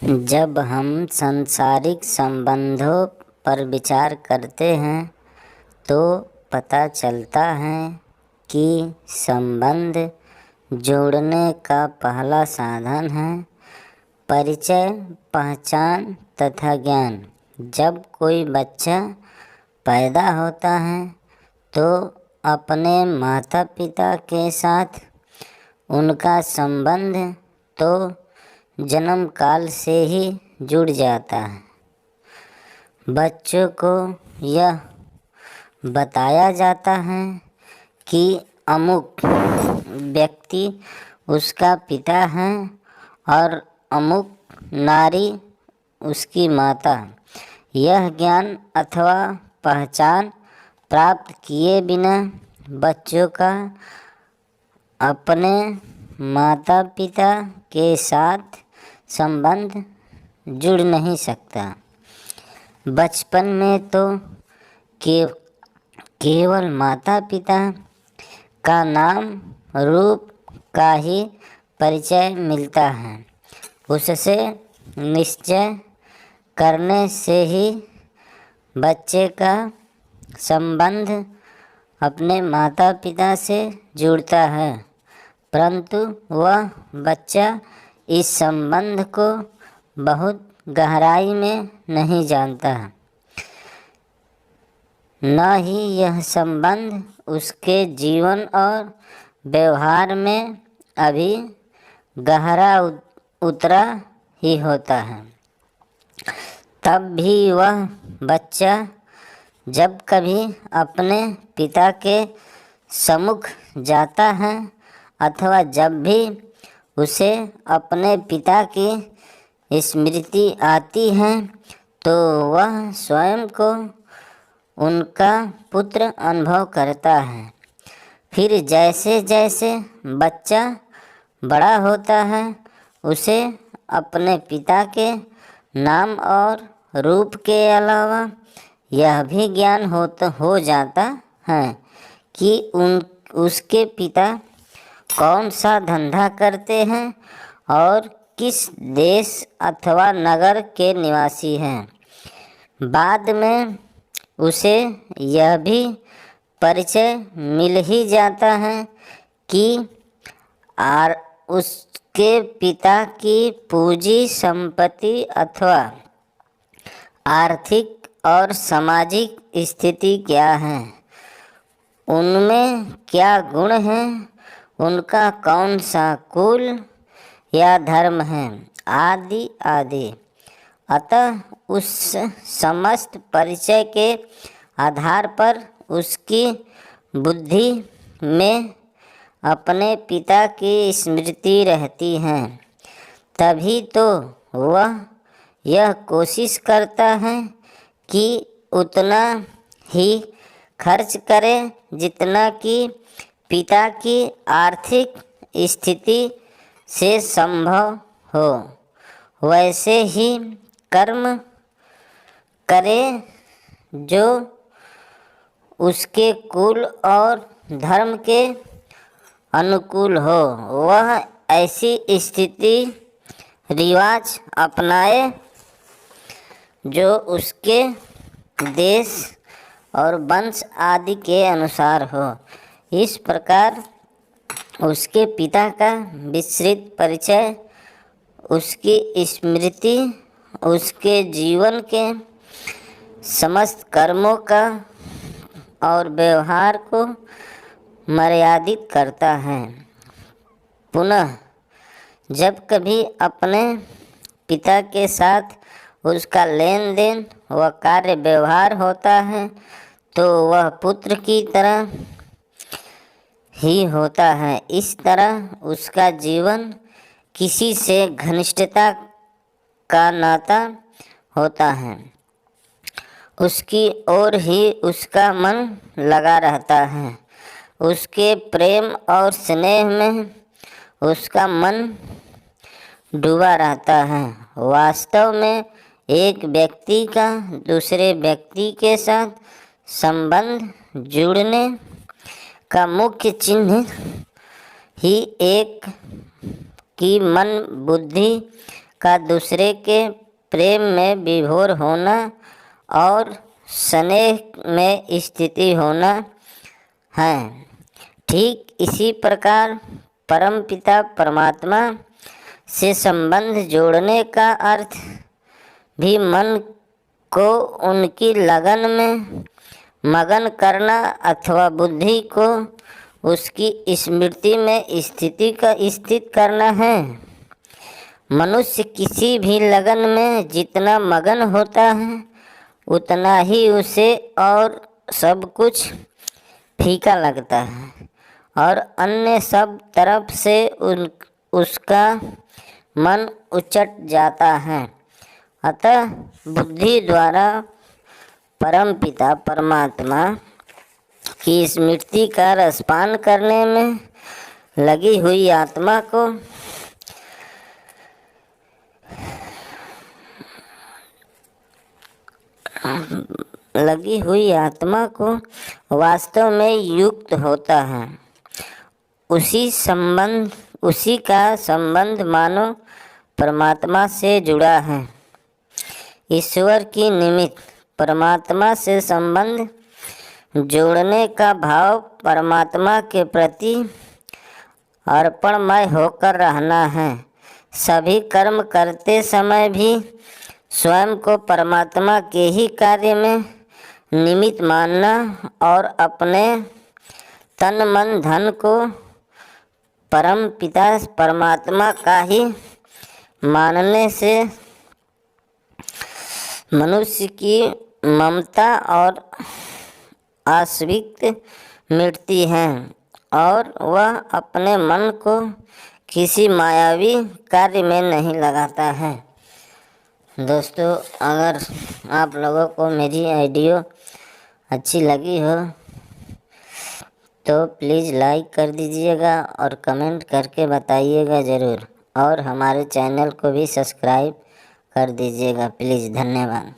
जब हम सांसारिक संबंधों पर विचार करते हैं तो पता चलता है कि संबंध जोड़ने का पहला साधन है परिचय, पहचान तथा ज्ञान। जब कोई बच्चा पैदा होता है तो अपने माता पिता के साथ उनका संबंध तो जन्म काल से ही जुड़ जाता है। बच्चों को यह बताया जाता है कि अमुक व्यक्ति उसका पिता है और अमुक नारी उसकी माता। यह ज्ञान अथवा पहचान प्राप्त किए बिना बच्चों का अपने माता पिता के साथ संबंध जुड़ नहीं सकता। बचपन में तो केवल माता पिता का नाम रूप का ही परिचय मिलता है। उससे निश्चय करने से ही बच्चे का संबंध अपने माता पिता से जुड़ता है, परंतु वह बच्चा इस संबंध को बहुत गहराई में नहीं जानता। न ही यह संबंध उसके जीवन और व्यवहार में अभी गहरा उतरा ही होता है। तब भी वह बच्चा जब कभी अपने पिता के सम्मुख जाता है अथवा जब भी उसे अपने पिता की स्मृति आती है तो वह स्वयं को उनका पुत्र अनुभव करता है। फिर जैसे जैसे बच्चा बड़ा होता है उसे अपने पिता के नाम और रूप के अलावा यह भी ज्ञान हो जाता है कि उसके पिता कौन सा धंधा करते हैं और किस देश अथवा नगर के निवासी हैं। बाद में उसे यह भी परिचय मिल ही जाता है कि उसके पिता की पूंजी संपत्ति अथवा आर्थिक और सामाजिक स्थिति क्या है, उनमें क्या गुण हैं, उनका कौन सा कुल या धर्म है, आदि आदि। अतः उस समस्त परिचय के आधार पर उसकी बुद्धि में अपने पिता की स्मृति रहती है। तभी तो वह यह कोशिश करता है कि उतना ही खर्च करे जितना कि पिता की आर्थिक स्थिति से संभव हो। वैसे ही कर्म करे जो उसके कुल और धर्म के अनुकूल हो। वह ऐसी स्थिति रिवाज अपनाए जो उसके देश और वंश आदि के अनुसार हो। इस प्रकार उसके पिता का विस्तृत परिचय, उसकी स्मृति, उसके जीवन के समस्त कर्मों का और व्यवहार को मर्यादित करता है। पुनः जब कभी अपने पिता के साथ उसका लेन देन व कार्य व्यवहार होता है तो वह पुत्र की तरह ही होता है। इस तरह उसका जीवन किसी से घनिष्ठता का नाता होता है, उसकी ओर ही उसका मन लगा रहता है, उसके प्रेम और स्नेह में उसका मन डूबा रहता है। वास्तव में एक व्यक्ति का दूसरे व्यक्ति के साथ संबंध जुड़ने का मुख्य चिन्ह ही एक की मन बुद्धि का दूसरे के प्रेम में विभोर होना और स्नेह में स्थिति होना है। ठीक इसी प्रकार परमपिता परमात्मा से संबंध जोड़ने का अर्थ भी मन को उनकी लगन में मगन करना अथवा बुद्धि को उसकी स्मृति में स्थित करना है। मनुष्य किसी भी लगन में जितना मगन होता है उतना ही उसे और सब कुछ फीका लगता है और अन्य सब तरफ से उसका मन उचट जाता है। अतः बुद्धि द्वारा परमपिता परमात्मा की स्मृति का रसपान करने में लगी हुई आत्मा को वास्तव में युक्त होता है। उसी का संबंध मानो परमात्मा से जुड़ा है। ईश्वर की निमित्त परमात्मा से संबंध जोड़ने का भाव परमात्मा के प्रति अर्पणमय होकर रहना है। सभी कर्म करते समय भी स्वयं को परमात्मा के ही कार्य में निमित्त मानना और अपने तन मन धन को परम पिता परमात्मा का ही मानने से मनुष्य की ममता और आसक्ति मिटती है और वह अपने मन को किसी मायावी कार्य में नहीं लगाता है। दोस्तों, अगर आप लोगों को मेरी वीडियो अच्छी लगी हो तो प्लीज़ लाइक कर दीजिएगा और कमेंट करके बताइएगा ज़रूर, और हमारे चैनल को भी सब्सक्राइब कर दीजिएगा प्लीज़। धन्यवाद।